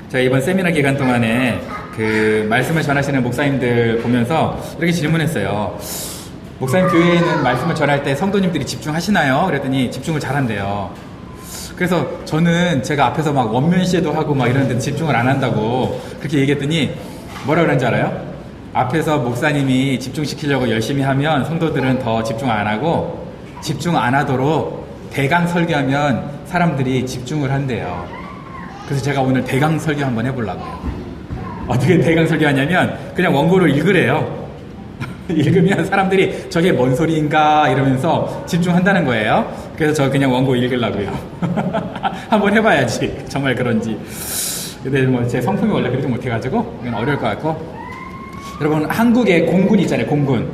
제가 이번 세미나 기간 동안에 그 말씀을 전하시는 목사님들 보면서 이렇게 질문했어요. 목사님, 교회에는 말씀을 전할 때 성도님들이 집중하시나요? 그랬더니 집중을 잘한대요. 그래서 저는 제가 앞에서 막 원면시도 하고 막 이러는데 집중을 안 한다고 그렇게 얘기했더니 뭐라 그런지 알아요? 앞에서 목사님이 집중시키려고 열심히 하면 성도들은 더 집중 안 하고, 집중 안 하도록 대강 설교하면 사람들이 집중을 한대요. 그래서 제가 오늘 대강 설교 한번 해보려고요. 어떻게 대강 설교하냐면 그냥 원고를 읽으래요. 읽으면 사람들이 저게 뭔 소리인가 이러면서 집중한다는 거예요. 그래서 저 그냥 원고 읽으려고요. 한번 해봐야지 정말 그런지. 근데 뭐 제 성품이 원래 그렇게 못해가지고 그냥 어려울 것 같고. 여러분, 한국에 공군 있잖아요. 공군,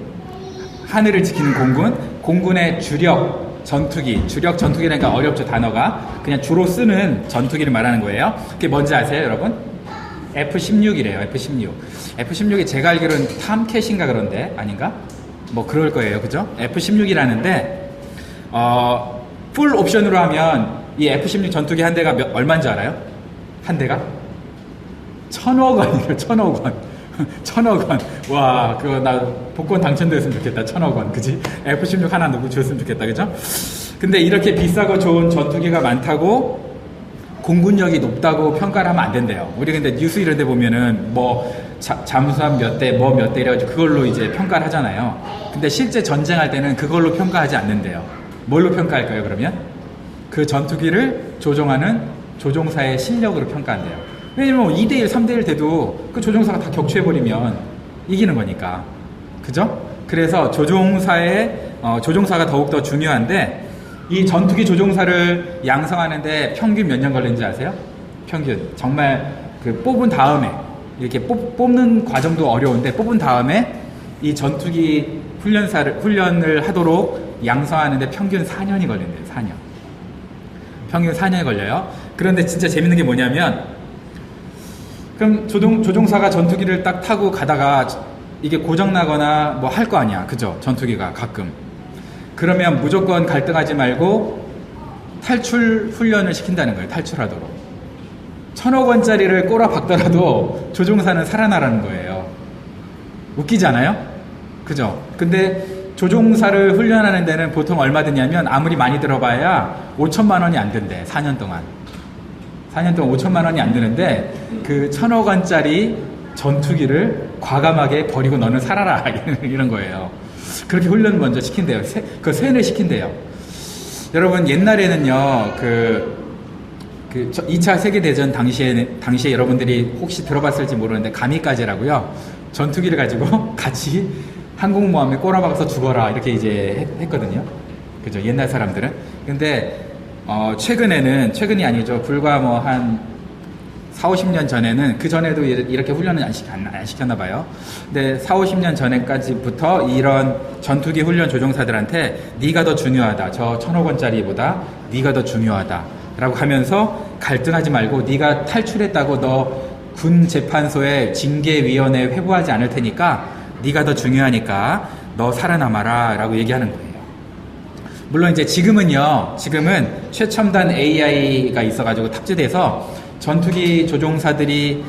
하늘을 지키는 공군. 공군의 주력 전투기라니까 어렵죠, 단어가. 그냥 주로 쓰는 전투기를 말하는 거예요. 그게 뭔지 아세요, 여러분? F-16이래요. F-16이 제가 알기로는 탐캣인가 그런데 아닌가? 뭐 그럴 거예요, 그죠? F-16이라는데 풀 옵션으로 하면 이 F-16 전투기 한 대가 얼마인지 알아요? 한 대가? 1,000억 원이래요. 1,000억 원. 1,000억 원. 와, 그거 나 복권 당첨됐으면 좋겠다. 1,000억 원. 그지? F-16 하나 누구 줬으면 좋겠다. 그죠? 근데 이렇게 비싸고 좋은 전투기가 많다고 공군력이 높다고 평가를 하면 안 된대요. 우리 근데 뉴스 이런 데 보면은 뭐 잠수함 몇 대, 뭐 몇 대 이래가지고 그걸로 이제 평가를 하잖아요. 근데 실제 전쟁할 때는 그걸로 평가하지 않는데요. 뭘로 평가할까요, 그러면? 그 전투기를 조종하는 조종사의 실력으로 평가한대요. 왜냐면 2대1, 3대1 돼도 그 조종사가 다 격추해버리면 이기는 거니까. 그죠? 그래서 조종사가 더욱더 중요한데, 이 전투기 조종사를 양성하는데 평균 몇 년 걸리는지 아세요? 평균. 정말 그 뽑은 다음에, 이렇게 뽑는 과정도 어려운데, 뽑은 다음에 이 전투기 훈련을 하도록 양성하는데 평균 4년이 걸린대요. 4년. 평균 4년이 걸려요. 그런데 진짜 재밌는 게 뭐냐면, 그럼 조종사가 전투기를 딱 타고 가다가 이게 고장나거나 뭐 할 거 아니야. 그죠? 전투기가 가끔. 그러면 무조건 갈등하지 말고 탈출 훈련을 시킨다는 거예요. 탈출하도록. 1,000억 원짜리를 꼬라 박더라도 조종사는 살아나라는 거예요. 웃기지 않아요? 그죠? 근데 조종사를 훈련하는 데는 보통 얼마 드냐면 아무리 많이 들어봐야 5천만 원이 안 된대. 4년 동안 5천만 원이 안 드는데 그 1,000억 원짜리 전투기를 과감하게 버리고 너는 살아라. 이런 거예요. 그렇게 훈련 먼저 시킨대요. 그 세뇌 시킨대요. 여러분, 옛날에는요, 2차 세계대전 당시에 여러분들이 혹시 들어봤을지 모르는데, 가미까제라고요. 전투기를 가지고 같이 항공모함에 꼬라박아서 죽어라. 이렇게 이제 했거든요. 그죠? 옛날 사람들은. 근데, 최근이 아니죠. 불과 뭐 한 40, 50년 전에는, 그 전에도 이렇게 훈련을 안 시켰나 봐요. 근데 40, 50년 전에까지부터 이런 전투기 훈련 조종사들한테 네가 더 중요하다. 저 1,000억 원짜리보다 네가 더 중요하다. 라고 하면서 갈등하지 말고 네가 탈출했다고 너 군 재판소에 징계위원회에 회부하지 않을 테니까 네가 더 중요하니까 너 살아남아라. 라고 얘기하는 거예요. 물론 이제 지금은 최첨단 AI가 있어가지고 탑재돼서 전투기 조종사들이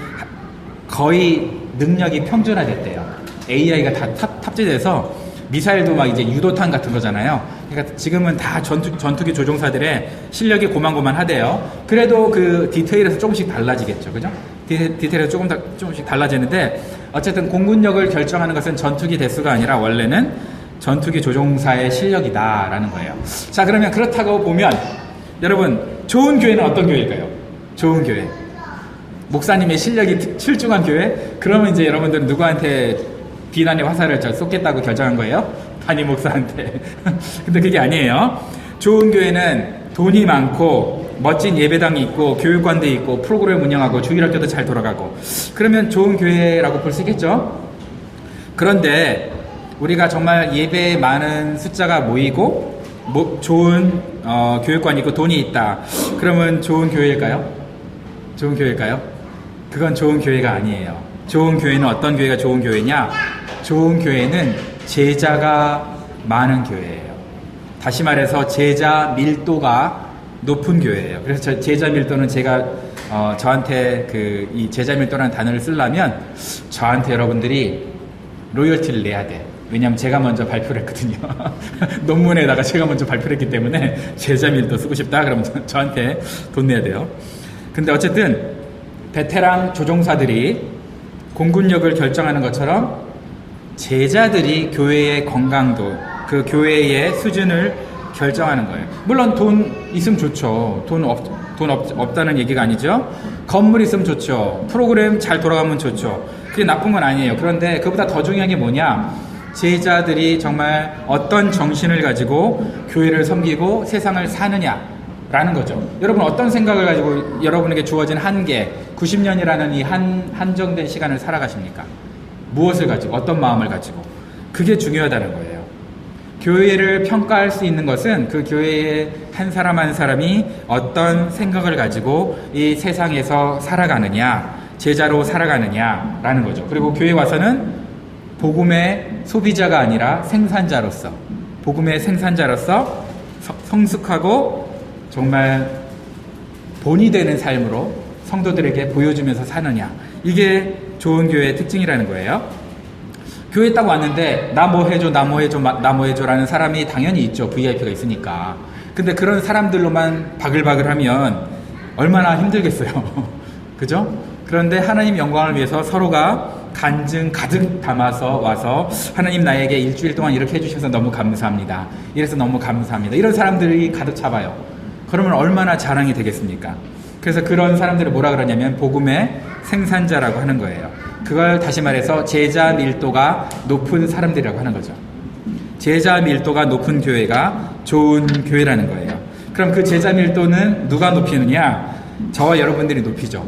거의 능력이 평준화됐대요. AI가 다 탑재돼서 미사일도 막 이제 유도탄 같은 거잖아요. 그러니까 지금은 다 전투기 조종사들의 실력이 고만고만하대요. 그래도 그 디테일에서 조금씩 달라지겠죠. 그죠? 디테일에서 조금씩 달라지는데, 어쨌든 공군력을 결정하는 것은 전투기 대수가 아니라 원래는 전투기 조종사의 실력이다라는 거예요. 자, 그러면 그렇다고 보면 여러분, 좋은 교회는 어떤 교회일까요? 좋은 교회. 목사님의 실력이 출중한 교회? 그러면 이제 여러분들은 누구한테 비난의 화살을 쏟겠다고 결정한 거예요? 담임 목사한테. 근데 그게 아니에요. 좋은 교회는 돈이 많고 멋진 예배당이 있고 교육관도 있고 프로그램 운영하고 주일학교도 잘 돌아가고, 그러면 좋은 교회라고 볼 수 있겠죠? 그런데 우리가 정말 예배에 많은 숫자가 모이고 좋은 교육관이 있고 돈이 있다. 그러면 좋은 교회일까요? 좋은 교회일까요? 그건 좋은 교회가 아니에요. 좋은 교회는 어떤 교회가 좋은 교회냐? 좋은 교회는 제자가 많은 교회예요. 다시 말해서 제자 밀도가 높은 교회예요. 그래서 제자 밀도는 제가 저한테 이 제자 밀도라는 단어를 쓰려면 저한테 여러분들이 로열티를 내야 돼. 왜냐하면 제가 먼저 발표를 했거든요. 논문에다가 제가 먼저 발표를 했기 때문에 제자 밀도 쓰고 싶다 그러면 저한테 돈 내야 돼요. 근데 어쨌든 베테랑 조종사들이 공군력을 결정하는 것처럼 제자들이 교회의 건강도, 그 교회의 수준을 결정하는 거예요. 물론 돈 있으면 좋죠. 돈 없다는 얘기가 아니죠. 건물 있으면 좋죠. 프로그램 잘 돌아가면 좋죠. 그게 나쁜 건 아니에요. 그런데 그보다 더 중요한 게 뭐냐? 제자들이 정말 어떤 정신을 가지고 교회를 섬기고 세상을 사느냐라는 거죠. 여러분 어떤 생각을 가지고 여러분에게 주어진 한계, 90년이라는 이 한정된 시간을 살아가십니까? 무엇을 가지고, 어떤 마음을 가지고? 그게 중요하다는 거예요. 교회를 평가할 수 있는 것은 그 교회의 한 사람 한 사람이 어떤 생각을 가지고 이 세상에서 살아가느냐, 제자로 살아가느냐라는 거죠. 그리고 교회 와서는 복음의 소비자가 아니라 생산자로서, 복음의 생산자로서 성숙하고 정말 본이 되는 삶으로 성도들에게 보여주면서 사느냐. 이게 좋은 교회의 특징이라는 거예요. 교회 딱 왔는데 나 뭐 해줘, 나 뭐 해줘, 나 뭐 해줘라는 사람이 당연히 있죠. VIP가 있으니까. 근데 그런 사람들로만 바글바글 하면 얼마나 힘들겠어요. 그죠? 그런데 하나님 영광을 위해서 서로가 간증 가득 담아서 와서 하나님 나에게 일주일 동안 이렇게 해주셔서 너무 감사합니다. 이래서 너무 감사합니다. 이런 사람들이 가득 차봐요. 그러면 얼마나 자랑이 되겠습니까? 그래서 그런 사람들을 뭐라 그러냐면 복음의 생산자라고 하는 거예요. 그걸 다시 말해서 제자 밀도가 높은 사람들이라고 하는 거죠. 제자 밀도가 높은 교회가 좋은 교회라는 거예요. 그럼 그 제자 밀도는 누가 높이느냐? 저와 여러분들이 높이죠.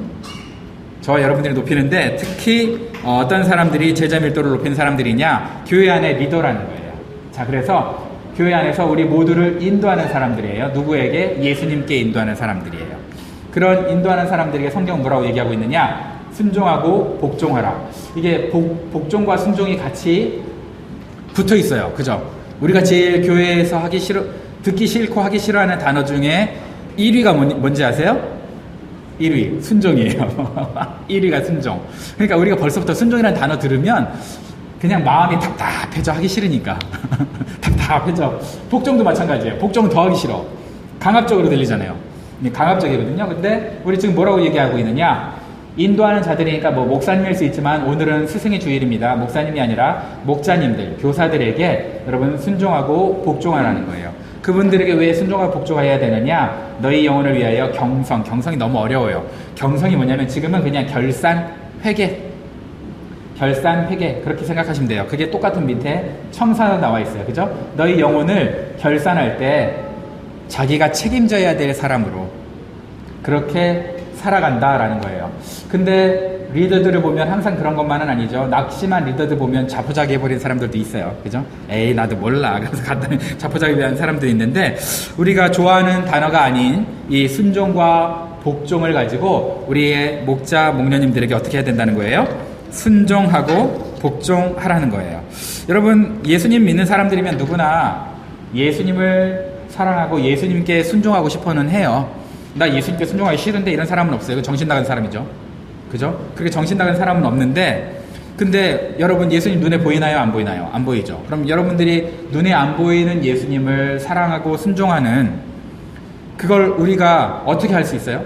저와 여러분들이 높이는데 특히 어떤 사람들이 제자 밀도를 높이는 사람들이냐? 교회 안에 리더라는 거예요. 자, 그래서 교회 안에서 우리 모두를 인도하는 사람들이에요. 누구에게? 예수님께 인도하는 사람들이에요. 그런 인도하는 사람들에게 성경은 뭐라고 얘기하고 있느냐? 순종하고 복종하라. 이게 복종과 순종이 같이 붙어 있어요. 그죠? 우리가 제일 교회에서 듣기 싫고 하기 싫어하는 단어 중에 1위가 뭔지 아세요? 1위, 순종이에요. 1위가 순종. 그러니까 우리가 벌써부터 순종이라는 단어 들으면 그냥 마음이 답답해져, 하기 싫으니까. 답답해져. 복종도 마찬가지예요. 복종은 더 하기 싫어. 강압적으로 들리잖아요. 강압적이거든요. 근데 우리 지금 뭐라고 얘기하고 있느냐? 인도하는 자들이니까 뭐 목사님일 수 있지만 오늘은 스승의 주일입니다. 목사님이 아니라 목자님들, 교사들에게 여러분 순종하고 복종하라는 거예요. 그분들에게 왜 순종하고 복종해야 되느냐? 너희 영혼을 위하여 경성이 너무 어려워요. 경성이 뭐냐면 지금은 그냥 결산 회개 그렇게 생각하시면 돼요. 그게 똑같은 밑에 청사가 나와 있어요. 그죠? 너희 영혼을 결산할 때 자기가 책임져야 될 사람으로 그렇게 살아간다라는 거예요. 근데 리더들을 보면 항상 그런 것만은 아니죠. 낙심한 리더들 보면 자포자기 해버린 사람들도 있어요. 그죠? 에이 나도 몰라. 그래서 갔더니 자포자기 한 사람들이 있는데 우리가 좋아하는 단어가 아닌 이 순종과 복종을 가지고 우리의 목자 목녀님들에게 어떻게 해야 된다는 거예요? 순종하고 복종하라는 거예요. 여러분 예수님 믿는 사람들이면 누구나 예수님을 사랑하고 예수님께 순종하고 싶어는 해요. 나 예수님께 순종하기 싫은데 이런 사람은 없어요. 정신 나간 사람이죠. 그죠? 그렇게 정신 나간 사람은 없는데 근데 여러분 예수님 눈에 보이나요? 안 보이나요? 안 보이죠. 그럼 여러분들이 눈에 안 보이는 예수님을 사랑하고 순종하는 그걸 우리가 어떻게 할 수 있어요?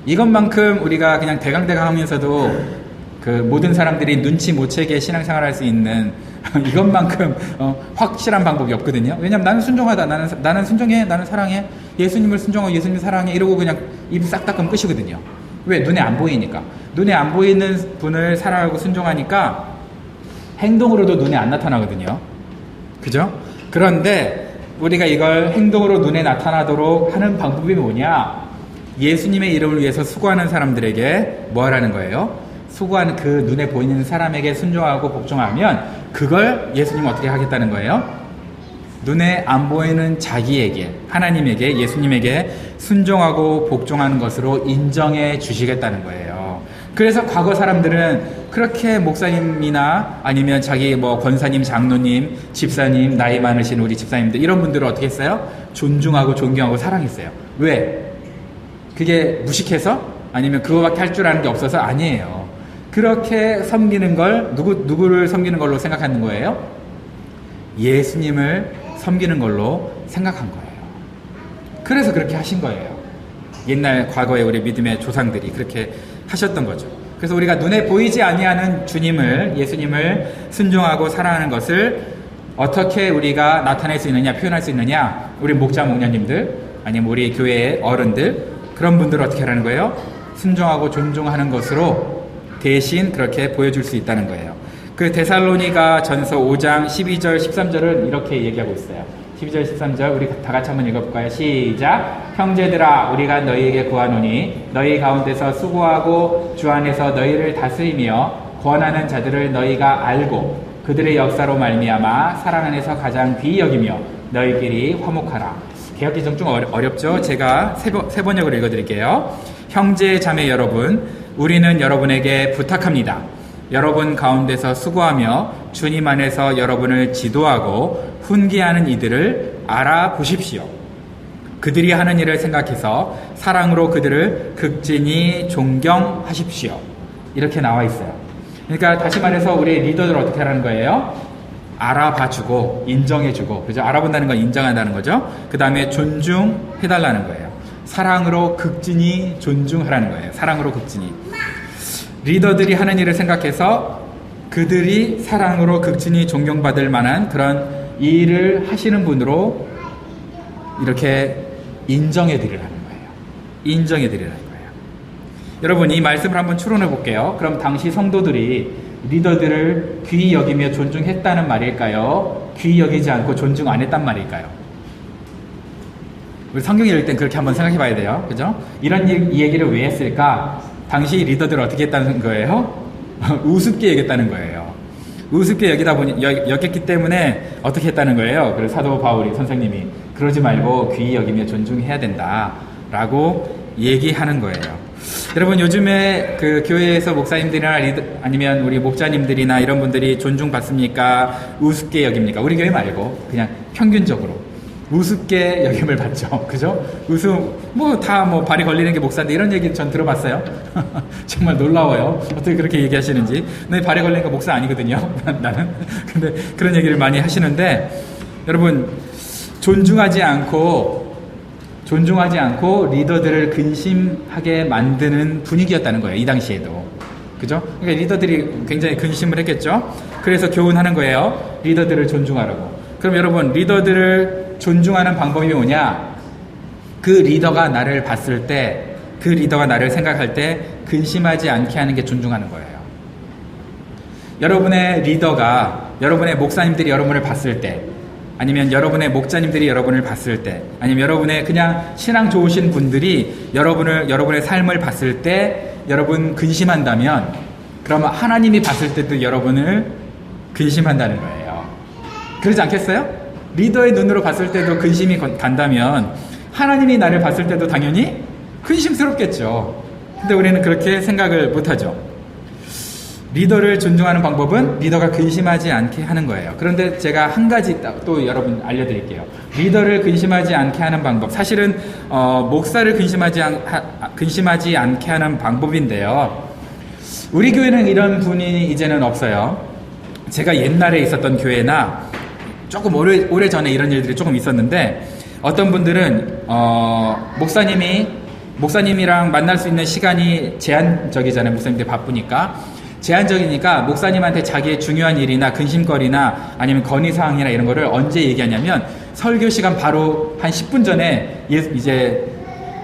이것만큼 우리가 그냥 대강대강 하면서도 그 모든 사람들이 눈치 못 채게 신앙생활 할 수 있는 이것만큼 확실한 방법이 없거든요. 왜냐면 나는 순종하다. 나는 순종해. 나는 사랑해. 예수님을 순종하고 예수님 사랑해. 이러고 그냥 입 싹 닦으면 끝이거든요. 왜? 눈에 안 보이니까. 눈에 안 보이는 분을 사랑하고 순종하니까 행동으로도 눈에 안 나타나거든요. 그죠? 그런데 우리가 이걸 행동으로 눈에 나타나도록 하는 방법이 뭐냐? 예수님의 이름을 위해서 수고하는 사람들에게 뭐 하라는 거예요? 수고하는 그 눈에 보이는 사람에게 순종하고 복종하면 그걸 예수님은 어떻게 하겠다는 거예요? 눈에 안 보이는 자기에게, 하나님에게, 예수님에게 순종하고 복종하는 것으로 인정해 주시겠다는 거예요. 그래서 과거 사람들은 그렇게 목사님이나 아니면 자기 뭐 권사님, 장로님, 집사님, 나이 많으신 우리 집사님들 이런 분들을 어떻게 했어요? 존중하고 존경하고 사랑했어요. 왜? 그게 무식해서? 아니면 그거밖에 할 줄 아는 게 없어서? 아니에요. 그렇게 섬기는 걸 누구를 섬기는 걸로 생각하는 거예요? 예수님을 섬기는 걸로 생각한 거예요. 그래서 그렇게 하신 거예요. 옛날 과거에 우리 믿음의 조상들이 그렇게 하셨던 거죠. 그래서 우리가 눈에 보이지 아니하는 주님을, 예수님을 순종하고 사랑하는 것을 어떻게 우리가 나타낼 수 있느냐, 표현할 수 있느냐, 우리 목자 목녀님들, 아니면 우리 교회의 어른들, 그런 분들을 어떻게 하라는 거예요? 순종하고 존중하는 것으로 대신 그렇게 보여줄 수 있다는 거예요. 그 데살로니가 전서 5장 12절 13절은 이렇게 얘기하고 있어요. 12절 13절 우리 다 같이 한번 읽어볼까요? 시작. 형제들아 우리가 너희에게 구하노니 너희 가운데서 수고하고 주 안에서 너희를 다스리며 권하는 자들을 너희가 알고 그들의 역사로 말미암아 사랑 안에서 가장 귀히 여기며 너희끼리 화목하라. 개역개정 좀 어렵죠? 제가 세 번역으로 읽어드릴게요. 형제 자매 여러분, 우리는 여러분에게 부탁합니다. 여러분 가운데서 수고하며 주님 안에서 여러분을 지도하고 훈계하는 이들을 알아보십시오. 그들이 하는 일을 생각해서 사랑으로 그들을 극진히 존경하십시오. 이렇게 나와 있어요. 그러니까 다시 말해서 우리 리더들 어떻게 하라는 거예요? 알아봐주고 인정해주고, 그죠? 알아본다는 건 인정한다는 거죠. 그 다음에 존중해달라는 거예요. 사랑으로 극진히 존중하라는 거예요. 사랑으로 극진히. 리더들이 하는 일을 생각해서 그들이 사랑으로 극진히 존경받을 만한 그런 일을 하시는 분으로 이렇게 인정해드리라는 거예요. 인정해드리라는 거예요. 여러분, 이 말씀을 한번 추론해 볼게요. 그럼 당시 성도들이 리더들을 귀히 여기며 존중했다는 말일까요? 귀히 여기지 않고 존중 안 했단 말일까요? 우리 성경 읽을 땐 그렇게 한번 생각해 봐야 돼요. 그죠? 이런 이 얘기를 왜 했을까? 당시 리더들을 어떻게 했다는 거예요? 우습게 여겼다는 거예요. 우습게 여겼기 때문에 어떻게 했다는 거예요? 그래서 사도 바울이 선생님이 그러지 말고 귀히 여기며 존중해야 된다라고 얘기하는 거예요. 여러분, 요즘에 그 교회에서 목사님들이나 아니면 우리 목자님들이나 이런 분들이 존중받습니까? 우습게 여깁니까? 우리 교회 말고 그냥 평균적으로 우습게 여김을 받죠. 그죠? 발이 걸리는 게 목사인데 이런 얘기 전 들어봤어요. 정말 놀라워요. 어떻게 그렇게 얘기하시는지. 내 발에 걸리는 거 목사 아니거든요. 나는. 근데 그런 얘기를 많이 하시는데, 여러분, 존중하지 않고 리더들을 근심하게 만드는 분위기였다는 거예요. 이 당시에도. 그죠? 그러니까 리더들이 굉장히 근심을 했겠죠? 그래서 교훈하는 거예요. 리더들을 존중하라고. 그럼 여러분, 리더들을 존중하는 방법이 뭐냐? 그 리더가 나를 봤을 때, 그 리더가 나를 생각할 때 근심하지 않게 하는 게 존중하는 거예요. 여러분의 리더가, 여러분의 목사님들이 여러분을 봤을 때, 아니면 여러분의 목자님들이 여러분을 봤을 때, 아니면 여러분의 그냥 신앙 좋으신 분들이 여러분의 삶을 봤을 때 여러분 근심한다면, 그러면 하나님이 봤을 때도 여러분을 근심한다는 거예요. 그러지 않겠어요? 리더의 눈으로 봤을 때도 근심이 간다면 하나님이 나를 봤을 때도 당연히 근심스럽겠죠. 근데 우리는 그렇게 생각을 못하죠. 리더를 존중하는 방법은 리더가 근심하지 않게 하는 거예요. 그런데 제가 한 가지 또 여러분 알려드릴게요. 리더를 근심하지 않게 하는 방법. 사실은 목사를 근심하지 않게 하는 방법인데요. 우리 교회는 이런 분이 이제는 없어요. 제가 옛날에 있었던 교회나 조금 오래 전에 이런 일들이 조금 있었는데, 어떤 분들은 목사님이랑 만날 수 있는 시간이 제한적이잖아요. 목사님들 바쁘니까. 제한적이니까 목사님한테 자기의 중요한 일이나 근심거리나 아니면 건의사항이나 이런 거를 언제 얘기하냐면, 설교 시간 바로 한 10분 전에 이제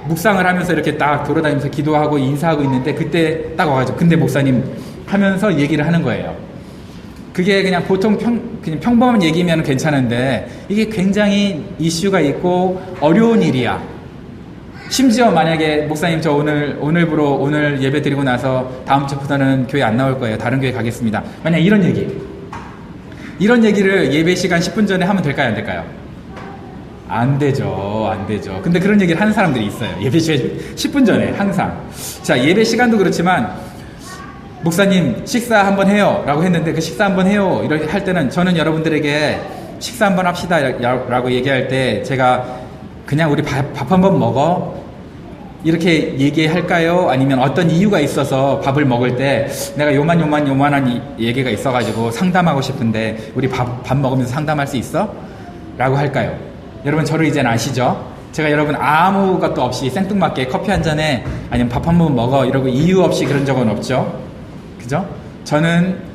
묵상을 하면서 이렇게 딱 돌아다니면서 기도하고 인사하고 있는데, 그때 딱 와가지고 근데 목사님 하면서 얘기를 하는 거예요. 그게 그냥 보통 그냥 평범한 얘기면 괜찮은데, 이게 굉장히 이슈가 있고 어려운 일이야. 심지어 만약에 목사님 저 오늘 예배 드리고 나서 다음 주부터는 교회 안 나올 거예요. 다른 교회 가겠습니다. 만약 이런 얘기를 예배 시간 10분 전에 하면 될까요? 안 될까요? 안 되죠. 근데 그런 얘기를 하는 사람들이 있어요. 예배 시간 10분 전에 항상. 자, 예배 시간도 그렇지만 목사님 식사 한번 해요 라고 했는데, 그 식사 한번 해요 이렇게 할 때는 저는 여러분들에게 식사 한번 합시다 라고 얘기할 때 제가 그냥 우리 밥 한 번 먹어? 이렇게 얘기할까요? 아니면 어떤 이유가 있어서 밥을 먹을 때 내가 요만한 얘기가 있어가지고 상담하고 싶은데 우리 밥 먹으면서 상담할 수 있어? 라고 할까요? 여러분 저를 이젠 아시죠? 제가 여러분 아무것도 없이 생뚱맞게 커피 한 잔에 아니면 밥 한 번 먹어 이러고 이유 없이 그런 적은 없죠? 그죠? 저는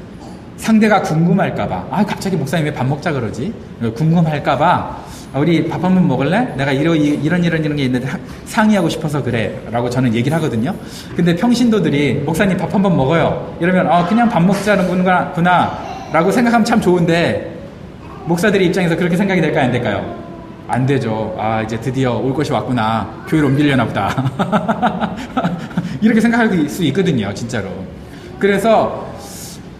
상대가 궁금할까봐 갑자기 목사님 왜 밥 먹자 그러지? 궁금할까봐 우리 밥 한 번 먹을래? 내가 이런 게 있는데 상의하고 싶어서 그래 라고 저는 얘기를 하거든요. 근데 평신도들이 목사님 밥 한 번 먹어요 이러면 그냥 밥 먹자는구나 라고 생각하면 참 좋은데 목사들의 입장에서 그렇게 생각이 될까요? 안 될까요? 안 되죠. 이제 드디어 올 것이 왔구나. 교회로 옮기려나 보다. 이렇게 생각할 수 있거든요, 진짜로. 그래서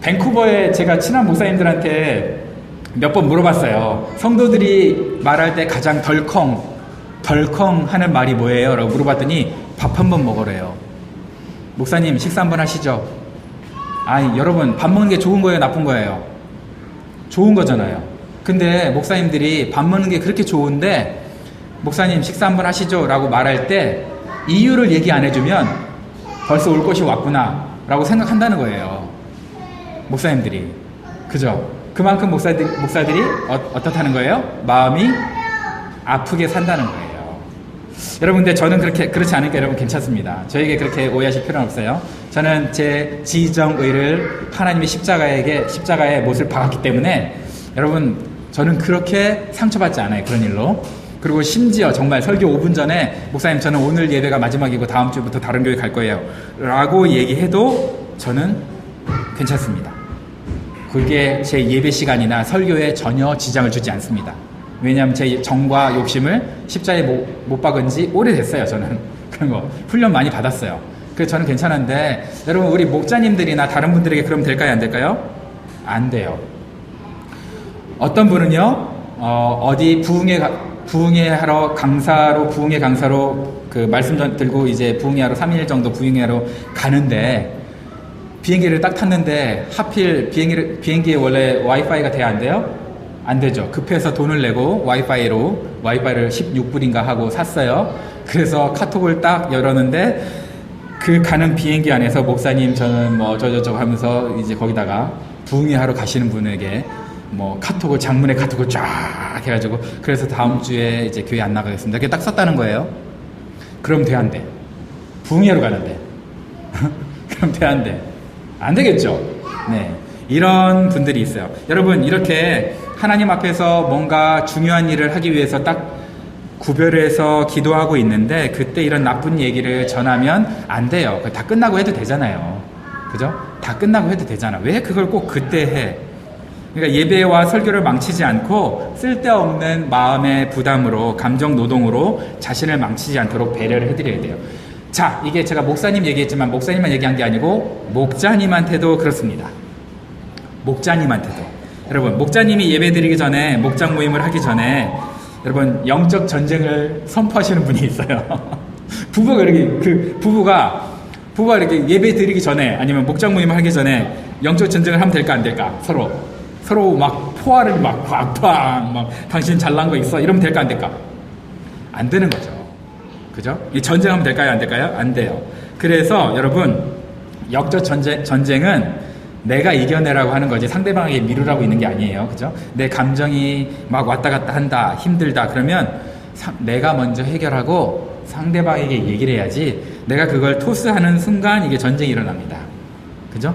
밴쿠버에 제가 친한 목사님들한테 몇 번 물어봤어요. 성도들이 말할 때 가장 덜컹 하는 말이 뭐예요? 라고 물어봤더니 밥 한 번 먹으래요. 목사님 식사 한번 하시죠. 여러분 밥 먹는 게 좋은 거예요? 나쁜 거예요? 좋은 거잖아요. 근데 목사님들이 밥 먹는 게 그렇게 좋은데 목사님 식사 한번 하시죠 라고 말할 때 이유를 얘기 안 해주면 벌써 올 것이 왔구나 라고 생각한다는 거예요. 목사님들이. 그죠? 그만큼 목사들이 어떻다는 거예요? 마음이 아프게 산다는 거예요. 여러분 근데 저는 그렇지 않으니까 여러분 괜찮습니다. 저에게 그렇게 오해하실 필요는 없어요. 저는 제 지정의를 하나님의 십자가의 못을 박았기 때문에 여러분 저는 그렇게 상처받지 않아요. 그런 일로. 그리고 심지어 정말 설교 5분 전에 목사님 저는 오늘 예배가 마지막이고 다음 주부터 다른 교회 갈 거예요 라고 얘기해도 저는 괜찮습니다. 그게 제 예배 시간이나 설교에 전혀 지장을 주지 않습니다. 왜냐하면 제 정과 욕심을 십자가에 못 박은 지 오래됐어요. 저는 그런 거 훈련 많이 받았어요. 그래서 저는 괜찮은데 여러분 우리 목자님들이나 다른 분들에게 그러면 될까요? 안 될까요? 안 돼요. 어떤 분은요 어디 부흥회 강사로 그 말씀 들고 이제 부흥회하러 3일 정도 부흥회하러 가는데 비행기를 딱 탔는데 하필 비행기에 원래 와이파이가 돼야 안 돼요? 안 되죠. 급해서 돈을 내고 와이파이를 16불인가 하고 샀어요. 그래서 카톡을 딱 열었는데 그 가는 비행기 안에서 목사님 저는 뭐 저저저 하면서 이제 거기다가 부흥회 하러 가시는 분에게 뭐 장문의 카톡을 쫙 해가지고 그래서 다음 주에 이제 교회 안 나가겠습니다. 이렇게 딱 썼다는 거예요. 그럼 돼 안 돼? 부흥회 하러 가는데 그럼 돼 안 돼? 안 되겠죠? 네. 이런 분들이 있어요. 여러분, 이렇게 하나님 앞에서 뭔가 중요한 일을 하기 위해서 딱 구별해서 기도하고 있는데 그때 이런 나쁜 얘기를 전하면 안 돼요. 다 끝나고 해도 되잖아요. 그죠? 다 끝나고 해도 되잖아. 왜 그걸 꼭 그때 해? 그러니까 예배와 설교를 망치지 않고 쓸데없는 마음의 부담으로 감정 노동으로 자신을 망치지 않도록 배려를 해드려야 돼요. 자, 이게 제가 목사님 얘기했지만 목사님만 얘기한 게 아니고 목자님한테도 그렇습니다. 목자님한테도. 여러분, 목자님이 예배 드리기 전에 목장 모임을 하기 전에 여러분 영적 전쟁을 선포하시는 분이 있어요. 부부가 이렇게 예배 드리기 전에 아니면 목장 모임을 하기 전에 영적 전쟁을 하면 될까 안 될까? 서로 막 포화를 막 팡팡 막 당신 잘난 거 있어 이러면 될까 안 될까? 안 되는 거죠. 그죠? 이 전쟁하면 될까요? 안 될까요? 안 돼요. 그래서 여러분 영적 전쟁은 내가 이겨내라고 하는 거지 상대방에게 미루라고 있는 게 아니에요. 그죠? 내 감정이 막 왔다 갔다 한다, 힘들다 그러면 내가 먼저 해결하고 상대방에게 얘기를 해야지 내가 그걸 토스하는 순간 이게 전쟁이 일어납니다. 그죠?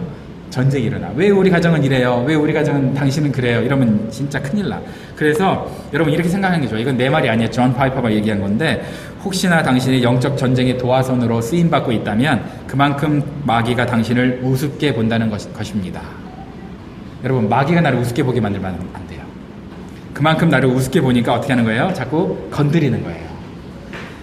전쟁이 일어나. 왜 우리 가정은 이래요? 왜 우리 가정은 당신은 그래요? 이러면 진짜 큰일 나. 그래서 여러분 이렇게 생각하는 게 좋아요. 이건 내 말이 아니에요. 존 파이퍼가 얘기한 건데 혹시나 당신이 영적 전쟁의 도화선으로 쓰임받고 있다면 그만큼 마귀가 당신을 우습게 본다는 것입니다. 여러분 마귀가 나를 우습게 보게 만들면 안 돼요. 그만큼 나를 우습게 보니까 어떻게 하는 거예요? 자꾸 건드리는 거예요.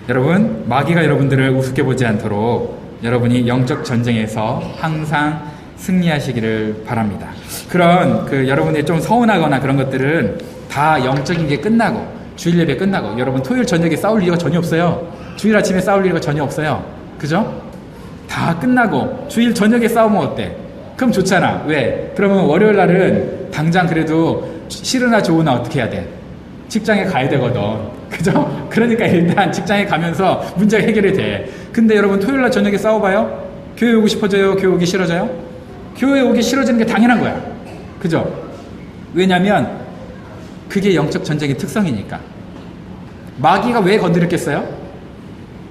여러분 마귀가 여러분들을 우습게 보지 않도록 여러분이 영적 전쟁에서 항상 승리하시기를 바랍니다. 그런 여러분의 좀 서운하거나 그런 것들은 다 영적인 게 끝나고 주일 예배 끝나고 여러분 토요일 저녁에 싸울 이유가 전혀 없어요. 주일 아침에 싸울 이유가 전혀 없어요. 그죠? 다 끝나고 주일 저녁에 싸우면 어때? 그럼 좋잖아. 왜? 그러면 월요일 날은 당장 그래도 싫으나 좋으나 어떻게 해야 돼? 직장에 가야 되거든. 그죠? 그러니까 일단 직장에 가면서 문제가 해결이 돼. 근데 여러분 토요일날 저녁에 싸워봐요? 교회 오고 싶어져요? 교회 오기 싫어져요? 교회 오기 싫어지는 게 당연한 거야. 그죠? 왜냐면 그게 영적 전쟁의 특성이니까. 마귀가 왜 건드렸겠어요?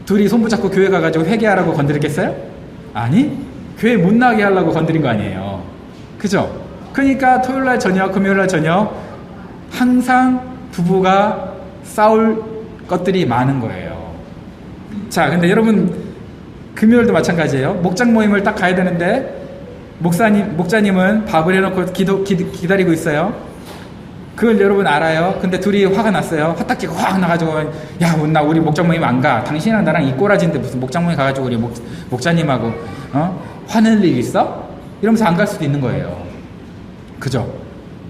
둘이 손붙잡고 교회 가가지고 회개하라고 건드렸겠어요? 아니, 교회 못 나가게 하려고 건드린 거 아니에요. 그죠? 그러니까 토요일날 저녁, 금요일날 저녁 항상 부부가 싸울 것들이 많은 거예요. 자, 근데 여러분 금요일도 마찬가지예요. 목장 모임을 딱 가야 되는데 목자님은 밥을 해놓고 기다리고 있어요. 그걸 여러분 알아요. 근데 둘이 화가 났어요. 화딱지가 확 나가지고 야, 나 우리 목장 모임 안 가. 당신이랑 나랑 이 꼬라지인데 무슨 목장 모임 가가지고 우리 목자님하고 화낼 일 있어? 이러면서 안 갈 수도 있는 거예요. 그죠?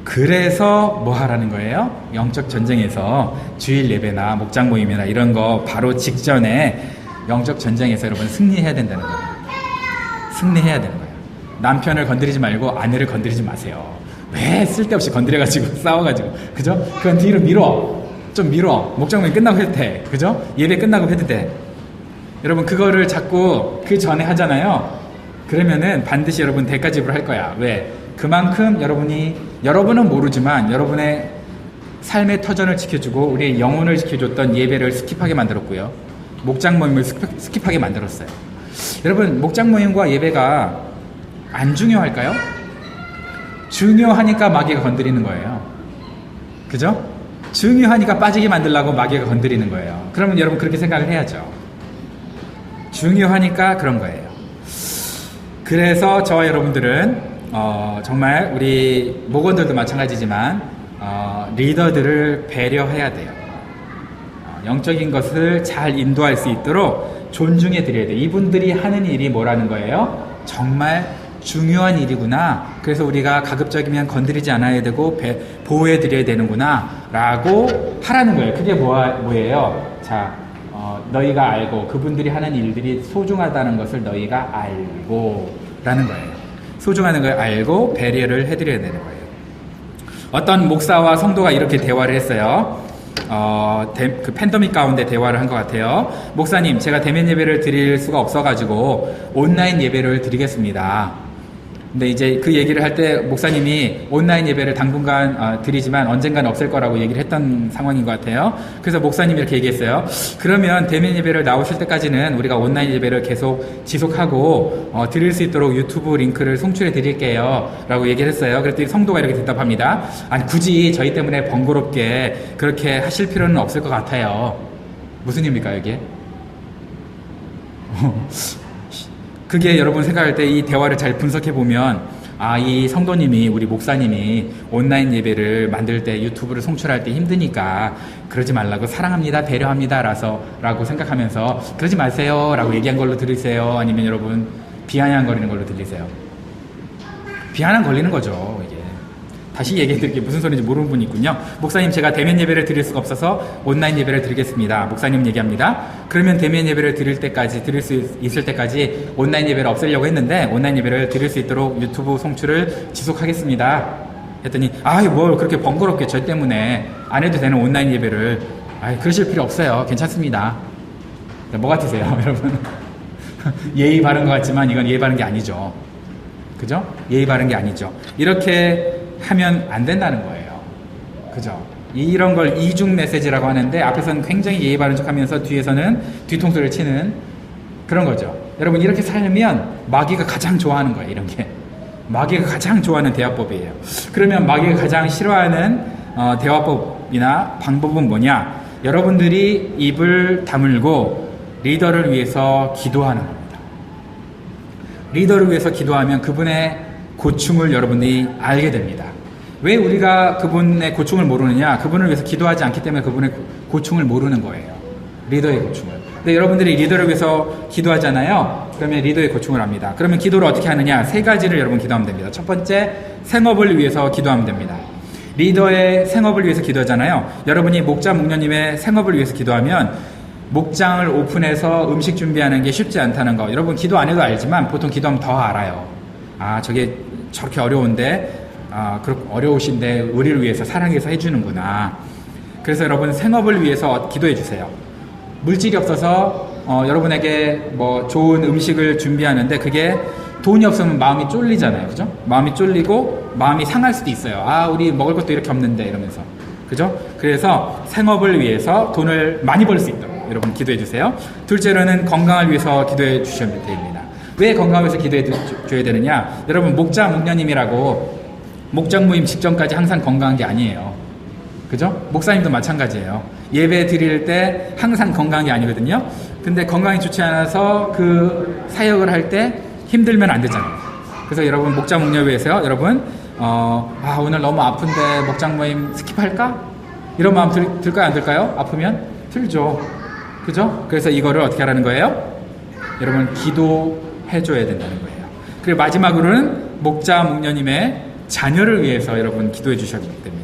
그래서 뭐 하라는 거예요? 영적 전쟁에서 주일 예배나 목장 모임이나 이런 거 바로 직전에 영적 전쟁에서 여러분 승리해야 된다는 거예요. 승리해야 되는 거예요. 남편을 건드리지 말고 아내를 건드리지 마세요. 왜 쓸데없이 건드려가지고 싸워가지고, 그죠? 그건 뒤로 좀 밀어. 목장 모임 끝나고 해도 돼. 그죠? 예배 끝나고 해도 돼. 여러분 그거를 자꾸 그 전에 하잖아요. 그러면은 반드시 여러분 대가집으로 할 거야. 왜? 그만큼 여러분은 모르지만 여러분의 삶의 터전을 지켜주고 우리의 영혼을 지켜줬던 예배를 스킵하게 만들었고요. 목장 모임을 스킵하게 만들었어요. 여러분 목장 모임과 예배가 안 중요할까요? 중요하니까 마귀가 건드리는 거예요. 그죠? 중요하니까 빠지게 만들려고 마귀가 건드리는 거예요. 그러면 여러분 그렇게 생각을 해야죠. 중요하니까 그런 거예요. 그래서 저와 여러분들은 정말 우리 목원들도 마찬가지지만 리더들을 배려해야 돼요. 영적인 것을 잘 인도할 수 있도록 존중해 드려야 돼요. 이분들이 하는 일이 뭐라는 거예요? 정말 중요한 일이구나. 그래서 우리가 가급적이면 건드리지 않아야 되고 보호해 드려야 되는구나 라고 하라는 거예요. 그게 뭐예요? 자, 너희가 알고 그분들이 하는 일들이 소중하다는 것을 너희가 알고 라는 거예요. 소중한 걸 알고 배려를 해드려야 되는 거예요. 어떤 목사와 성도가 이렇게 대화를 했어요. 그 팬데믹 가운데 대화를 한 것 같아요. 목사님, 제가 대면 예배를 드릴 수가 없어가지고 온라인 예배를 드리겠습니다. 근데 이제 그 얘기를 할 때 목사님이 온라인 예배를 당분간 드리지만 언젠가는 없을 거라고 얘기를 했던 상황인 것 같아요. 그래서 목사님이 이렇게 얘기했어요. 그러면 대면 예배를 나오실 때까지는 우리가 온라인 예배를 계속 지속하고 드릴 수 있도록 유튜브 링크를 송출해 드릴게요 라고 얘기를 했어요. 그랬더니 성도가 이렇게 대답합니다. 아니, 굳이 저희 때문에 번거롭게 그렇게 하실 필요는 없을 것 같아요. 무슨 의미입니까 이게? 그게 여러분 생각할 때 이 대화를 잘 분석해 보면 이 성도님이, 우리 목사님이 온라인 예배를 만들 때 유튜브를 송출할 때 힘드니까 그러지 말라고, 사랑합니다, 배려합니다 라고 생각하면서 그러지 마세요 라고 얘기한 걸로 들으세요? 아니면 여러분 비아냥거리는 걸로 들리세요? 비아냥 걸리는 거죠. 이게 다시 얘기해 드릴게요. 무슨 소리인지 모르는 분이 있군요. 목사님, 제가 대면 예배를 드릴 수가 없어서 온라인 예배를 드리겠습니다. 목사님 얘기합니다. 그러면 대면 예배를 드릴 수 있을 때까지 온라인 예배를 없애려고 했는데 온라인 예배를 드릴 수 있도록 유튜브 송출을 지속하겠습니다. 했더니 뭘 그렇게 번거롭게 저 때문에 안 해도 되는 온라인 예배를 그러실 필요 없어요. 괜찮습니다. 뭐 같으세요 여러분? 예의 바른 것 같지만 이건 예의 바른 게 아니죠. 그죠? 예의 바른 게 아니죠. 이렇게 하면 안 된다는 거예요. 그죠? 이런 걸 이중 메시지라고 하는데 앞에서는 굉장히 예의 바른 척 하면서 뒤에서는 뒤통수를 치는 그런 거죠. 여러분 이렇게 살면 마귀가 가장 좋아하는 거예요. 이런 게 마귀가 가장 좋아하는 대화법이에요. 그러면 마귀가 가장 싫어하는 대화법이나 방법은 뭐냐? 여러분들이 입을 다물고 리더를 위해서 기도하는 겁니다. 리더를 위해서 기도하면 그분의 고충을 여러분들이 알게 됩니다. 왜 우리가 그분의 고충을 모르느냐? 그분을 위해서 기도하지 않기 때문에 그분의 고충을 모르는 거예요. 리더의 고충을. 근데 여러분들이 리더를 위해서 기도하잖아요. 그러면 리더의 고충을 압니다. 그러면 기도를 어떻게 하느냐? 세 가지를 여러분 기도하면 됩니다. 첫 번째, 생업을 위해서 기도하면 됩니다. 리더의 생업을 위해서 기도하잖아요. 여러분이 목자 목녀님의 생업을 위해서 기도하면 목장을 오픈해서 음식 준비하는 게 쉽지 않다는 거 여러분 기도 안 해도 알지만 보통 기도하면 더 알아요. 저게 저렇게 어려운데 그렇게 어려우신데 우리를 위해서 사랑해서 해주는구나. 그래서 여러분 생업을 위해서 기도해 주세요. 물질이 없어서 여러분에게 뭐 좋은 음식을 준비하는데 그게 돈이 없으면 마음이 쫄리잖아요. 그죠? 마음이 쫄리고 마음이 상할 수도 있어요. 아, 우리 먹을 것도 이렇게 없는데 이러면서. 그죠? 그래서 생업을 위해서 돈을 많이 벌 수 있도록 여러분 기도해 주세요. 둘째로는 건강을 위해서 기도해 주셔야 됩니다. 왜 건강을 위해서 기도해 줘야 되느냐? 여러분 목자 목녀님이라고 목장 모임 직전까지 항상 건강한 게 아니에요. 그죠? 목사님도 마찬가지예요. 예배 드릴 때 항상 건강한 게 아니거든요. 근데 건강이 좋지 않아서 그 사역을 할 때 힘들면 안 되잖아요. 그래서 여러분 목자 목녀회에서요, 여러분 오늘 너무 아픈데 목장 모임 스킵할까? 이런 마음 들까요 안 들까요? 아프면? 들죠. 그죠? 그래서 이거를 어떻게 하라는 거예요? 여러분 기도해 줘야 된다는 거예요. 그리고 마지막으로는 목자 목녀님의 자녀를 위해서 여러분 기도해 주셔야 됩니다.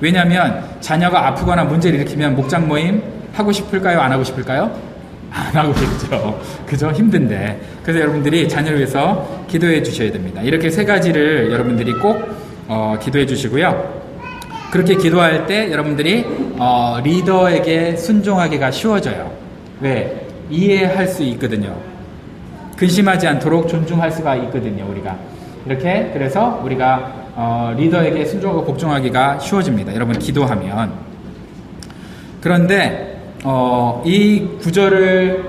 왜냐하면 자녀가 아프거나 문제를 일으키면 목장 모임 하고 싶을까요? 안 하고 싶을까요? 안 하고 싶죠. 그죠? 힘든데. 그래서 여러분들이 자녀를 위해서 기도해 주셔야 됩니다. 이렇게 세 가지를 여러분들이 꼭 기도해 주시고요. 그렇게 기도할 때 여러분들이 리더에게 순종하기가 쉬워져요. 왜? 이해할 수 있거든요. 근심하지 않도록 존중할 수가 있거든요. 우리가 이렇게, 그래서 우리가 리더에게 순종하고 복종하기가 쉬워집니다. 여러분 기도하면. 그런데 이 구절을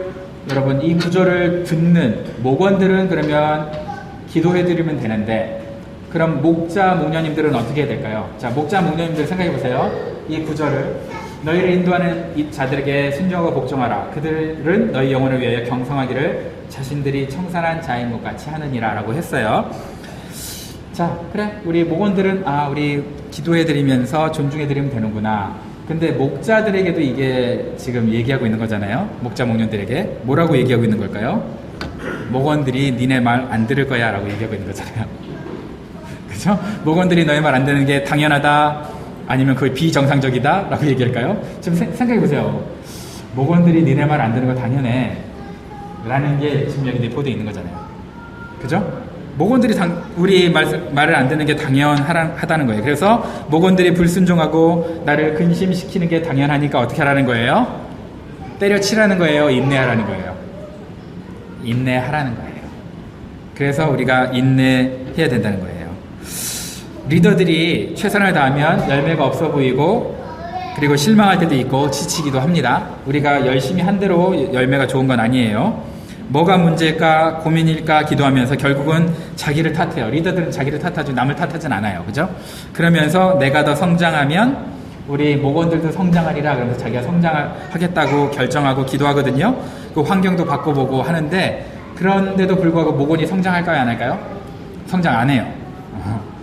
듣는 목원들은 그러면 기도해드리면 되는데, 그럼 목자 목녀님들은 어떻게 해야 될까요? 자, 목자 목녀님들 생각해 보세요. 이 구절을 너희를 인도하는 이 자들에게 순종하고 복종하라. 그들은 너희 영혼을 위하여 경성하기를 자신들이 청산한 자인 것 같이 하느니라 라고 했어요. 자, 그래, 우리 목원들은 우리 기도해드리면서 존중해드리면 되는구나. 근데 목자들에게도 이게 지금 얘기하고 있는 거잖아요. 목자 목녀들에게 뭐라고 얘기하고 있는 걸까요? 목원들이 니네 말 안 들을 거야 라고 얘기하고 있는 거잖아요. 그죠? 목원들이 너의 말 안 듣는 게 당연하다, 아니면 그게 비정상적이다 라고 얘기할까요? 지금 생각해 보세요. 목원들이 니네 말 안 듣는 거 당연해 라는 게 지금 여기 내포되어 있는 거잖아요. 그죠? 목원들이 우리 말을 안 듣는 게 당연하다는 거예요. 그래서 목원들이 불순종하고 나를 근심시키는 게 당연하니까 어떻게 하라는 거예요? 때려치라는 거예요? 인내하라는 거예요? 인내하라는 거예요. 그래서 우리가 인내해야 된다는 거예요. 리더들이 최선을 다하면 열매가 없어 보이고, 그리고 실망할 때도 있고 지치기도 합니다. 우리가 열심히 한 대로 열매가 좋은 건 아니에요. 뭐가 문제일까 고민일까 기도하면서 결국은 자기를 탓해요. 리더들은 자기를 탓하지 남을 탓하진 않아요. 그죠? 그러면서 내가 더 성장하면 우리 목원들도 성장하리라 그러면서 자기가 성장하겠다고 결정하고 기도하거든요. 그 환경도 바꿔보고 하는데, 그런데도 불구하고 목원이 성장할까요 안 할까요? 성장 안 해요.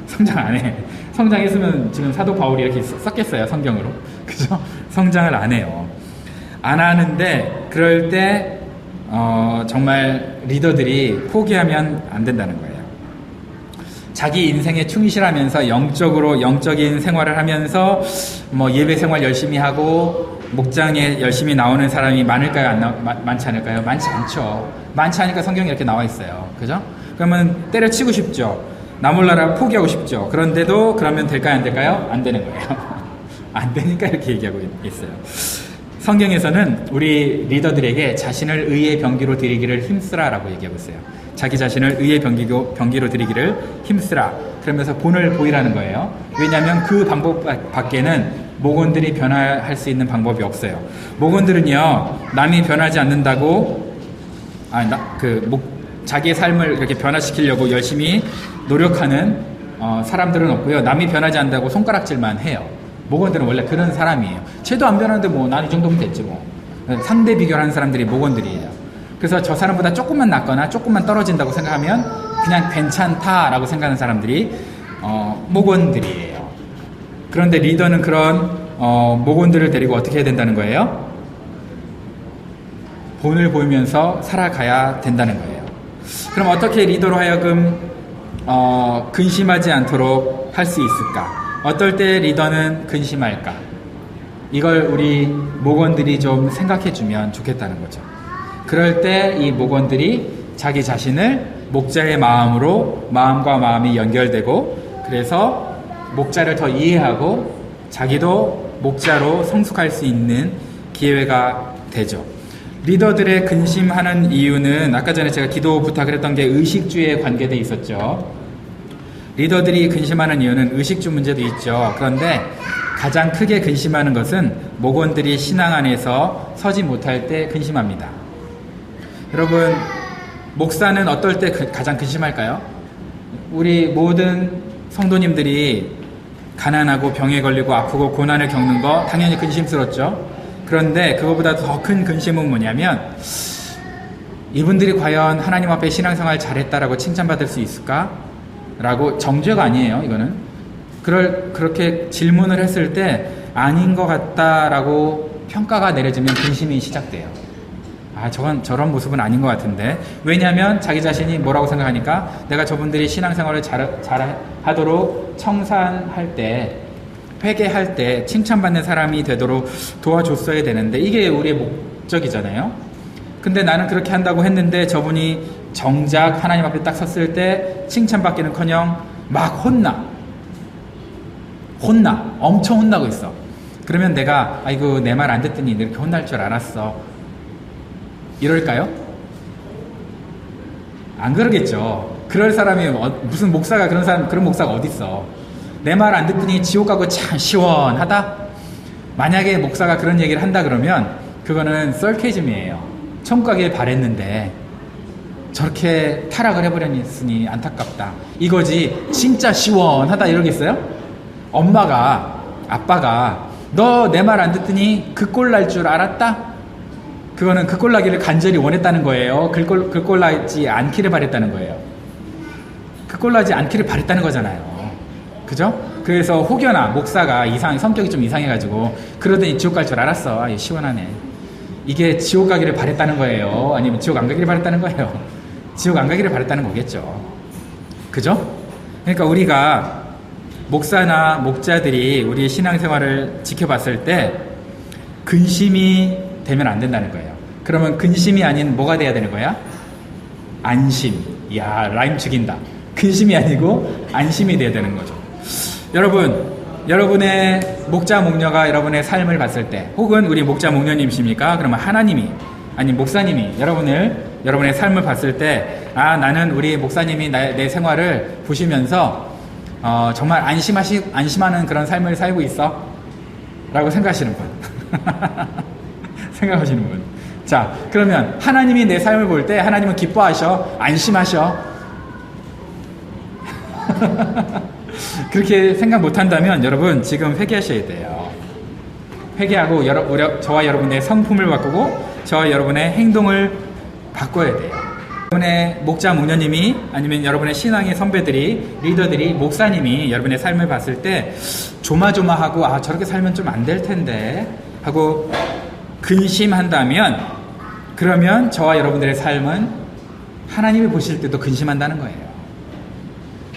성장 안 해. 성장했으면 지금 사도 바울이 이렇게 썼겠어요, 성경으로. 그죠? 성장을 안 해요. 안 하는데 그럴 때 정말 리더들이 포기하면 안 된다는 거예요. 자기 인생에 충실하면서 영적인 생활을 하면서 뭐 예배 생활 열심히 하고 목장에 열심히 나오는 사람이 많을까요? 많지 않을까요? 많지 않죠. 많지 않으니까 성경에 이렇게 나와 있어요. 그죠? 그러면 때려치고 싶죠. 나 몰라라 포기하고 싶죠. 그런데도 그러면 될까요? 안 될까요? 안 되는 거예요. 안 되니까 이렇게 얘기하고 있어요. 성경에서는 우리 리더들에게 자신을 의의 병기로 드리기를 힘쓰라 라고 얘기하고 있어요. 자기 자신을 의의 병기로 드리기를 힘쓰라. 그러면서 본을 보이라는 거예요. 왜냐하면 그 방법 밖에는 목원들이 변화할 수 있는 방법이 없어요. 목원들은요, 남이 변하지 않는다고 자기의 삶을 이렇게 변화시키려고 열심히 노력하는 사람들은 없고요. 남이 변하지 않는다고 손가락질만 해요. 목원들은 원래 그런 사람이에요. 쟤도 안 변하는데 뭐 난 이 정도면 됐지 뭐. 상대 비교를 하는 사람들이 목원들이에요. 그래서 저 사람보다 조금만 낫거나 조금만 떨어진다고 생각하면 그냥 괜찮다라고 생각하는 사람들이 목원들이에요. 그런데 리더는 그런 목원들을 데리고 어떻게 해야 된다는 거예요? 본을 보이면서 살아가야 된다는 거예요. 그럼 어떻게 리더로 하여금 근심하지 않도록 할 수 있을까? 어떨 때 리더는 근심할까? 이걸 우리 목원들이 좀 생각해 주면 좋겠다는 거죠. 그럴 때 이 목원들이 자기 자신을 목자의 마음으로 마음과 마음이 연결되고, 그래서 목자를 더 이해하고 자기도 목자로 성숙할 수 있는 기회가 되죠. 리더들의 근심하는 이유는 아까 전에 제가 기도 부탁을 했던 게 의식주에 관계돼 있었죠. 리더들이 근심하는 이유는 의식주 문제도 있죠. 그런데 가장 크게 근심하는 것은 목원들이 신앙 안에서 서지 못할 때 근심합니다. 여러분, 목사는 어떨 때 가장 근심할까요? 우리 모든 성도님들이 가난하고 병에 걸리고 아프고 고난을 겪는 거 당연히 근심스럽죠. 그런데 그거보다 더 큰 근심은 뭐냐면 이분들이 과연 하나님 앞에 신앙생활 잘했다라고 칭찬받을 수 있을까? 라고 정죄가 아니에요. 이거는 그렇게 질문을 했을 때 아닌 것 같다라고 평가가 내려지면 근심이 시작돼요. 아, 저런 모습은 아닌 것 같은데. 왜냐하면 자기 자신이 뭐라고 생각하니까 내가 저분들이 신앙생활을 잘 하도록 청산할 때, 회개할 때 칭찬받는 사람이 되도록 도와줬어야 되는데 이게 우리의 목적이잖아요. 근데 나는 그렇게 한다고 했는데 저분이 정작 하나님 앞에 딱 섰을 때 칭찬받기는커녕 막 엄청 혼나고 있어. 그러면 내가 아이고 내 말 안 듣더니 이렇게 혼날 줄 알았어, 이럴까요? 안 그러겠죠. 그럴 사람이 무슨 목사가 그런 목사가 어딨어. 내 말 안 듣더니 지옥 가고 참 시원하다? 만약에 목사가 그런 얘기를 한다 그러면 그거는 썰케즘이에요. 천국 가길 바랬는데 저렇게 타락을 해버렸으니 안타깝다, 이거지. 진짜 시원하다 이러겠어요? 아빠가 너 내 말 안 듣더니 그 꼴 날 줄 알았다? 그거는 그 꼴 나기를 간절히 원했다는 거예요. 그 꼴 나지 않기를 바랬다는 거예요. 그 꼴 나지 않기를 바랬다는 거잖아요. 그죠? 그래서 혹여나 목사가 성격이 좀 이상해가지고 그러더니 지옥 갈 줄 알았어, 아, 시원하네, 이게 지옥 가기를 바랬다는 거예요? 아니면 지옥 안 가기를 바랬다는 거예요? 지옥 안 가기를 바랬다는 거겠죠. 그죠? 그러니까 우리가 목사나 목자들이 우리의 신앙생활을 지켜봤을 때 근심이 되면 안 된다는 거예요. 그러면 근심이 아닌 뭐가 돼야 되는 거야? 안심. 이야, 라임 죽인다. 근심이 아니고 안심이 돼야 되는 거죠. 여러분의 목자 목녀가 여러분의 삶을 봤을 때, 혹은 우리 목자 목녀님이십니까? 그러면 하나님이, 아니 목사님이 여러분의 삶을 봤을 때, 아, 나는 우리 목사님이 내 생활을 보시면서 정말 안심하는 그런 삶을 살고 있어 라고 생각하시는 분. 생각하시는 분. 자, 그러면 하나님이 내 삶을 볼 때 하나님은 기뻐하셔? 안심하셔? 그렇게 생각 못한다면 여러분 지금 회개하셔야 돼요. 회개하고 저와 여러분의 성품을 바꾸고 저와 여러분의 행동을 바꿔야 돼요. 여러분의 목자 목녀님이, 아니면 여러분의 신앙의 선배들이, 리더들이, 목사님이 여러분의 삶을 봤을 때 조마조마하고 아, 저렇게 살면 좀 안 될 텐데 하고 근심한다면, 그러면 저와 여러분들의 삶은 하나님이 보실 때도 근심한다는 거예요.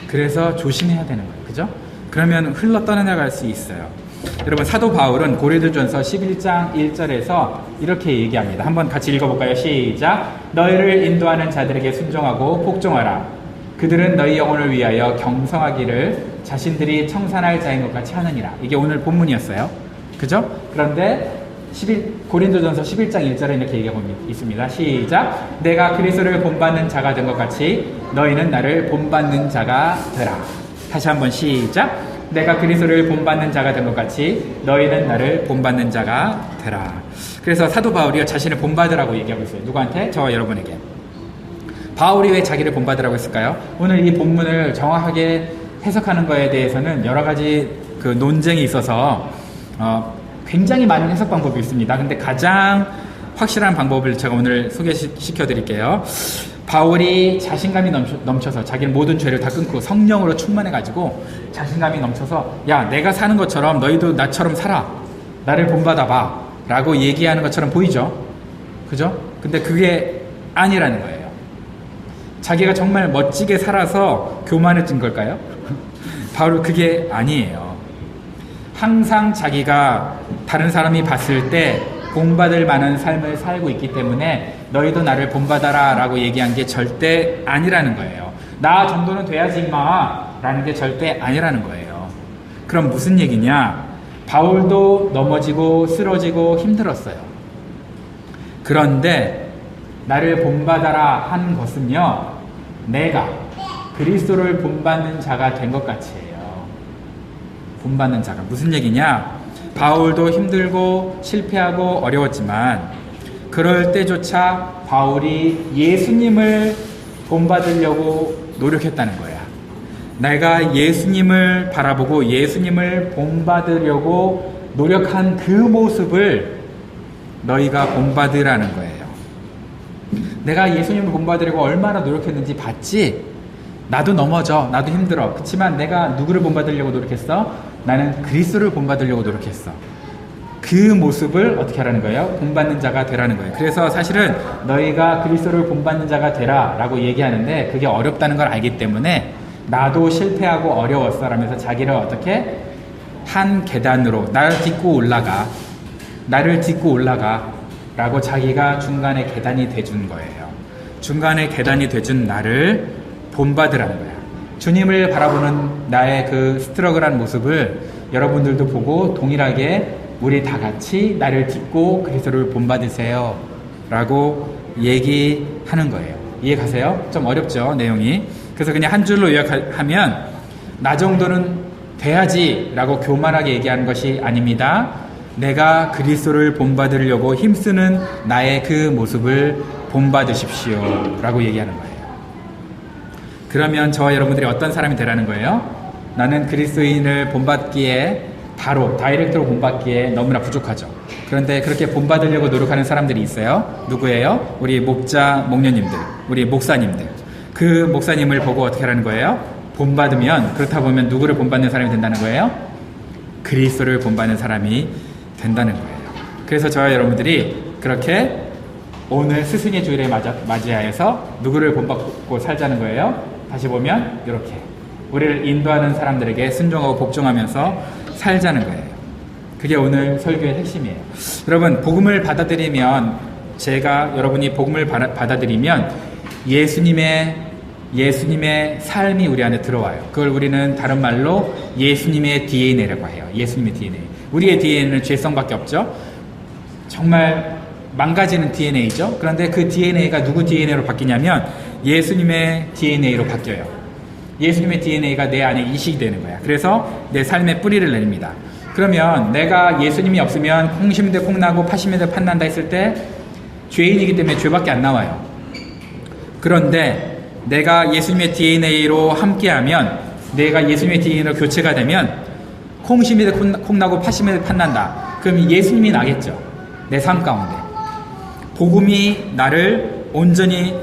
그래서 조심해야 되는 거예요. 그죠? 그러면 흘러 떠나갈 수 있어요. 여러분, 사도 바울은 고린도전서 11장 1절에서 이렇게 얘기합니다. 한번 같이 읽어볼까요? 시작. 너희를 인도하는 자들에게 순종하고 복종하라. 그들은 너희 영혼을 위하여 경성하기를 자신들이 청산할 자인 것 같이 하느니라. 이게 오늘 본문이었어요. 그죠? 그런데 고린도전서 11장 1절에 이렇게 얘기하고 있습니다. 시작. 내가 그리스도를 본받는 자가 된 것 같이 너희는 나를 본받는 자가 되라. 다시 한번 시작. 내가 그리스도를 본받는 자가 된 것 같이 너희는 나를 본받는 자가 되라. 그래서 사도 바울이 자신을 본받으라고 얘기하고 있어요. 누구한테? 저와 여러분에게. 바울이 왜 자기를 본받으라고 했을까요? 오늘 이 본문을 정확하게 해석하는 거에 대해서는 여러 가지 그 논쟁이 있어서 굉장히 많은 해석 방법이 있습니다. 근데 가장 확실한 방법을 제가 오늘 소개시켜 드릴게요. 바울이 자신감이 넘쳐서 자기는 모든 죄를 다 끊고 성령으로 충만해가지고 자신감이 넘쳐서 야, 내가 사는 것처럼 너희도 나처럼 살아, 나를 본받아봐 라고 얘기하는 것처럼 보이죠? 그죠? 근데 그게 아니라는 거예요. 자기가 정말 멋지게 살아서 교만해진 걸까요? 바로 그게 아니에요. 항상 자기가 다른 사람이 봤을 때 본받을 만한 삶을 살고 있기 때문에 너희도 나를 본받아라 라고 얘기한 게 절대 아니라는 거예요. 나 정도는 돼야지 임마 라는 게 절대 아니라는 거예요. 그럼 무슨 얘기냐? 바울도 넘어지고 쓰러지고 힘들었어요. 그런데 나를 본받아라 한 것은요, 내가 그리스도를 본받는 자가 된 것 같이에요. 본받는 자가 무슨 얘기냐? 바울도 힘들고 실패하고 어려웠지만 그럴 때조차 바울이 예수님을 본받으려고 노력했다는 거야. 내가 예수님을 바라보고 예수님을 본받으려고 노력한 그 모습을 너희가 본받으라는 거예요. 내가 예수님을 본받으려고 얼마나 노력했는지 봤지? 나도 넘어져. 나도 힘들어. 그렇지만 내가 누구를 본받으려고 노력했어? 나는 그리스도를 본받으려고 노력했어. 그 모습을 어떻게 하라는 거예요? 본받는 자가 되라는 거예요. 그래서 사실은 너희가 그리스도를 본받는 자가 되라 라고 얘기하는데 그게 어렵다는 걸 알기 때문에 나도 실패하고 어려웠어 라면서 자기를 어떻게 한 계단으로 나를 딛고 올라가 라고 자기가 중간에 계단이 돼준 거예요. 중간에 계단이 돼준 나를 본받으라는 거야. 주님을 바라보는 나의 그 스트러글한 모습을 여러분들도 보고 동일하게 우리 다 같이 나를 딛고 그리스도를 본받으세요 라고 얘기하는 거예요. 이해 가세요? 좀 어렵죠, 내용이. 그래서 그냥 한 줄로 요약하면 나 정도는 돼야지 라고 교만하게 얘기하는 것이 아닙니다. 내가 그리스도를 본받으려고 힘쓰는 나의 그 모습을 본받으십시오 라고 얘기하는 거예요. 그러면 저와 여러분들이 어떤 사람이 되라는 거예요? 나는 그리스도인을 본받기에 바로 다이렉트로 본받기에 너무나 부족하죠. 그런데 그렇게 본받으려고 노력하는 사람들이 있어요. 누구예요? 우리 목녀님들, 우리 목사님들. 그 목사님을 보고 어떻게 하라는 거예요? 본받으면, 그렇다 보면 누구를 본받는 사람이 된다는 거예요? 그리스도를 본받는 사람이 된다는 거예요. 그래서 저와 여러분들이 그렇게 오늘 스승의 주일에 맞이하여서 누구를 본받고 살자는 거예요? 다시 보면 이렇게 우리를 인도하는 사람들에게 순종하고 복종하면서 살자는 거예요. 그게 오늘 설교의 핵심이에요. 여러분, 복음을 받아들이면, 여러분이 복음을 받아들이면 예수님의 삶이 우리 안에 들어와요. 그걸 우리는 다른 말로 예수님의 DNA라고 해요. 예수님의 DNA. 우리의 DNA는 죄성밖에 없죠. 정말 망가지는 DNA죠. 그런데 그 DNA가 누구 DNA로 바뀌냐면 예수님의 DNA로 바뀌어요. 예수님의 DNA가 내 안에 이식이 되는 거야. 그래서 내 삶에 뿌리를 내립니다. 그러면 내가 예수님이 없으면 콩심대 콩나고 파심대 판난다 했을 때 죄인이기 때문에 죄밖에 안 나와요. 그런데 내가 예수님의 DNA로 함께하면, 내가 예수님의 DNA로 교체가 되면 콩심대 콩나고 파심대 판난다. 그럼 예수님이 나겠죠. 내 삶 가운데. 복음이 나를 온전히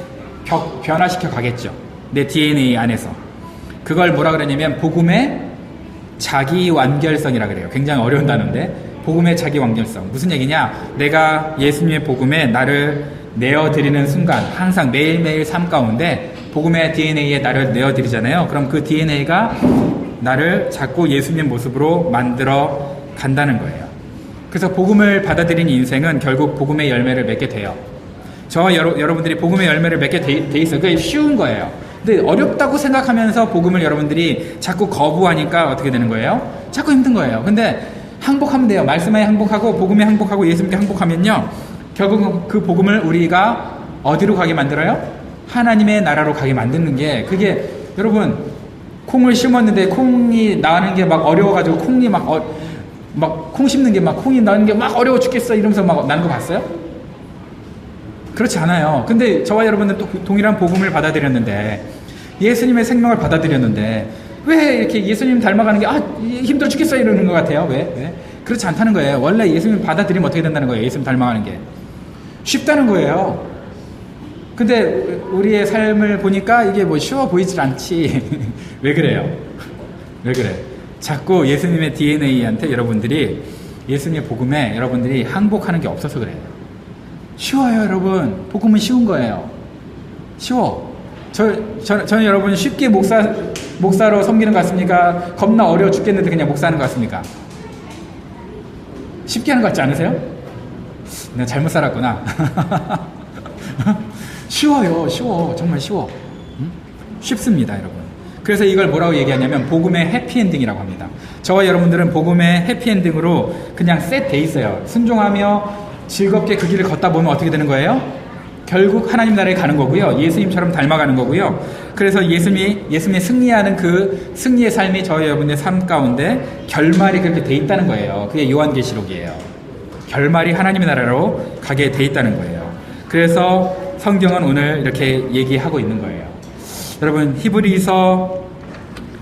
변화시켜 가겠죠. 내 DNA 안에서. 그걸 뭐라 그러냐면 복음의 자기 완결성이라 그래요. 굉장히 어려운 단어인데 복음의 자기 완결성. 무슨 얘기냐? 내가 예수님의 복음에 나를 내어드리는 순간, 항상 매일매일 삶 가운데 복음의 DNA에 나를 내어드리잖아요. 그럼 그 DNA가 나를 자꾸 예수님 모습으로 만들어 간다는 거예요. 그래서 복음을 받아들인 인생은 결국 복음의 열매를 맺게 돼요. 저와 여러분들이 복음의 열매를 맺게 돼 있어요. 그게 쉬운 거예요. 근데 어렵다고 생각하면서 복음을 여러분들이 자꾸 거부하니까 어떻게 되는 거예요? 자꾸 힘든 거예요. 근데 항복하면 돼요. 말씀에 항복하고 복음에 항복하고 예수님께 항복하면요, 결국은 그 복음을 우리가 어디로 가게 만들어요? 하나님의 나라로 가게 만드는 게, 그게 여러분, 콩을 심었는데 콩이 나는 게 막 어려워가지고 콩이 막 콩 심는 게 막 콩이 나는 게 막 어려워 죽겠어 이러면서 막 나는 거 봤어요? 그렇지 않아요. 근데 저와 여러분은 또 동일한 복음을 받아들였는데, 예수님의 생명을 받아들였는데 왜 이렇게 예수님 닮아가는 게 힘들어 죽겠어 이러는 것 같아요? 왜? 그렇지 않다는 거예요. 원래 예수님 받아들이면 어떻게 된다는 거예요? 예수님 닮아가는 게 쉽다는 거예요. 근데 우리의 삶을 보니까 이게 뭐 쉬워 보이질 않지. 왜 그래요? 왜 그래? 자꾸 예수님의 DNA한테 여러분들이, 예수님의 복음에 여러분들이 항복하는 게 없어서 그래요. 쉬워요, 여러분. 복음은 쉬운 거예요. 쉬워. 저는 여러분 쉽게 목사로 섬기는 것 같습니까? 겁나 어려워 죽겠는데 그냥 목사하는 것 같습니까? 쉽게 하는 것 같지 않으세요? 내가 잘못 살았구나. 쉬워요. 쉬워. 정말 쉬워. 쉽습니다, 여러분. 그래서 이걸 뭐라고 얘기하냐면 복음의 해피엔딩이라고 합니다. 저와 여러분들은 복음의 해피엔딩으로 그냥 셋 돼 있어요. 순종하며 즐겁게 그 길을 걷다 보면 어떻게 되는 거예요? 결국 하나님 나라에 가는 거고요. 예수님처럼 닮아가는 거고요. 그래서 예수님이 승리하는 그 승리의 삶이 저와 여러분의 삶 가운데 결말이 그렇게 돼 있다는 거예요. 그게 요한계시록이에요. 결말이 하나님의 나라로 가게 돼 있다는 거예요. 그래서 성경은 오늘 이렇게 얘기하고 있는 거예요. 여러분, 히브리서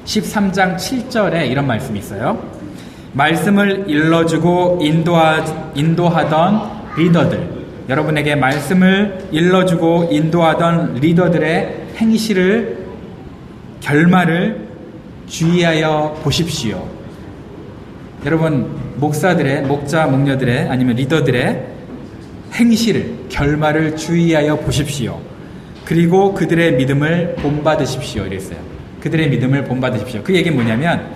13장 7절에 이런 말씀이 있어요. 말씀을 일러주고 인도하던 리더들, 여러분에게 말씀을 일러주고 인도하던 리더들의 행실을, 결말을 주의하여 보십시오. 여러분, 목자, 목녀들의 아니면 리더들의 행실을, 결말을 주의하여 보십시오. 그리고 그들의 믿음을 본받으십시오. 이랬어요. 그들의 믿음을 본받으십시오. 그 얘기는 뭐냐면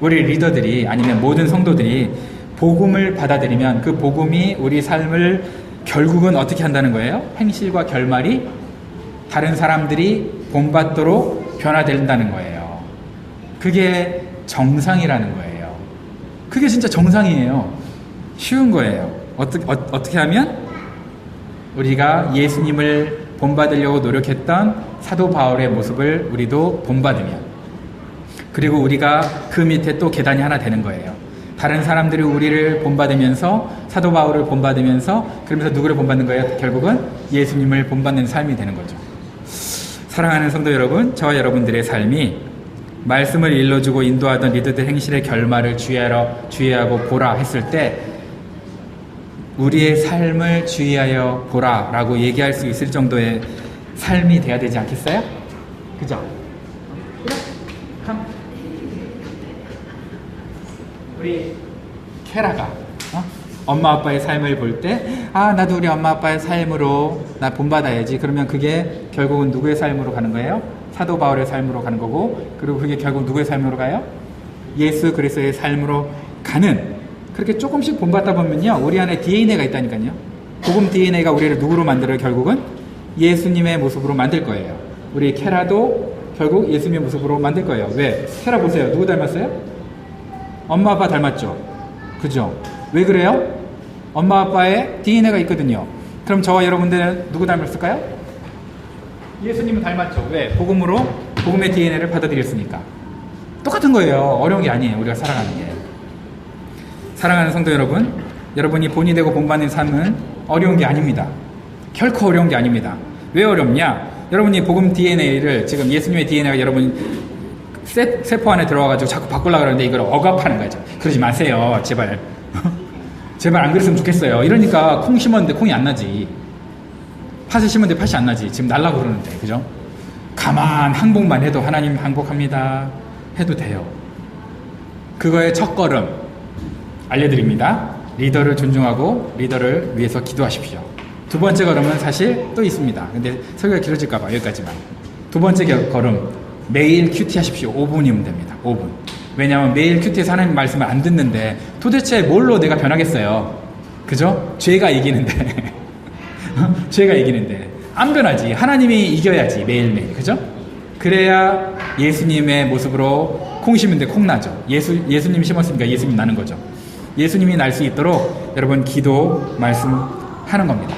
우리 리더들이 아니면 모든 성도들이 복음을 받아들이면 그 복음이 우리 삶을 결국은 어떻게 한다는 거예요? 행실과 결말이 다른 사람들이 본받도록 변화된다는 거예요. 그게 정상이라는 거예요. 그게 진짜 정상이에요. 쉬운 거예요. 어떻게 하면? 우리가 예수님을 본받으려고 노력했던 사도 바울의 모습을 우리도 본받으면, 그리고 우리가 그 밑에 또 계단이 하나 되는 거예요. 다른 사람들이 우리를 본받으면서, 사도 바울을 본받으면서, 그러면서 누구를 본받는 거예요? 결국은 예수님을 본받는 삶이 되는 거죠. 사랑하는 성도 여러분, 저와 여러분들의 삶이 말씀을 일러주고 인도하던 리더들 행실의 결말을 주의하고 보라 했을 때 우리의 삶을 주의하여 보라 라고 얘기할 수 있을 정도의 삶이 돼야 되지 않겠어요? 그죠? 우리 케라가 엄마 아빠의 삶을 볼 때 나도 우리 엄마 아빠의 삶으로 나 본받아야지. 그러면 그게 결국은 누구의 삶으로 가는 거예요? 사도 바울의 삶으로 가는 거고, 그리고 그게 결국 누구의 삶으로 가요? 예수 그리스도의 삶으로 가는, 그렇게 조금씩 본받다 보면요 우리 안에 DNA가 있다니까요. 복음 DNA가 우리를 누구로 만들어요? 결국은 예수님의 모습으로 만들 거예요. 우리 케라도 결국 예수님의 모습으로 만들 거예요. 왜? 케라 보세요. 누구 닮았어요? 엄마 아빠 닮았죠? 그죠? 왜 그래요? 엄마 아빠의 DNA가 있거든요. 그럼 저와 여러분들은 누구 닮았을까요? 예수님은 닮았죠. 왜? 복음의 DNA를 받아들였으니까. 똑같은 거예요. 어려운 게 아니에요. 우리가 살아가는 게. 사랑하는 성도 여러분, 여러분이 본이 되고 본받는 삶은 어려운 게 아닙니다. 결코 어려운 게 아닙니다. 왜 어렵냐? 여러분이 복음 DNA를, 지금 예수님의 DNA가 여러분 세포 안에 들어와가지고 자꾸 바꾸려고 그러는데 이걸 억압하는 거죠. 그러지 마세요. 제발. 제발 안 그랬으면 좋겠어요. 이러니까 콩 심었는데 콩이 안 나지. 팥을 심었는데 팥이 안 나지. 지금 날라고 그러는데. 그죠? 가만 항복만 해도 하나님 항복합니다 해도 돼요. 그거의 첫걸음 알려드립니다. 리더를 존중하고 리더를 위해서 기도하십시오. 두 번째 걸음은 사실 또 있습니다. 근데 설교가 길어질까봐 여기까지만. 두 번째 걸음, 매일 큐티 하십시오. 5분이면 됩니다. 5분. 왜냐하면 매일 큐티에서 하나님 말씀을 안 듣는데 도대체 뭘로 내가 변하겠어요? 그죠? 죄가 이기는데. 죄가 이기는데. 안 변하지. 하나님이 이겨야지. 매일매일. 그죠? 그래야 예수님의 모습으로 콩 심는데 콩 나죠. 예수님 심었으니까 예수님 나는 거죠. 예수님이 날 수 있도록 여러분 기도 말씀하는 겁니다.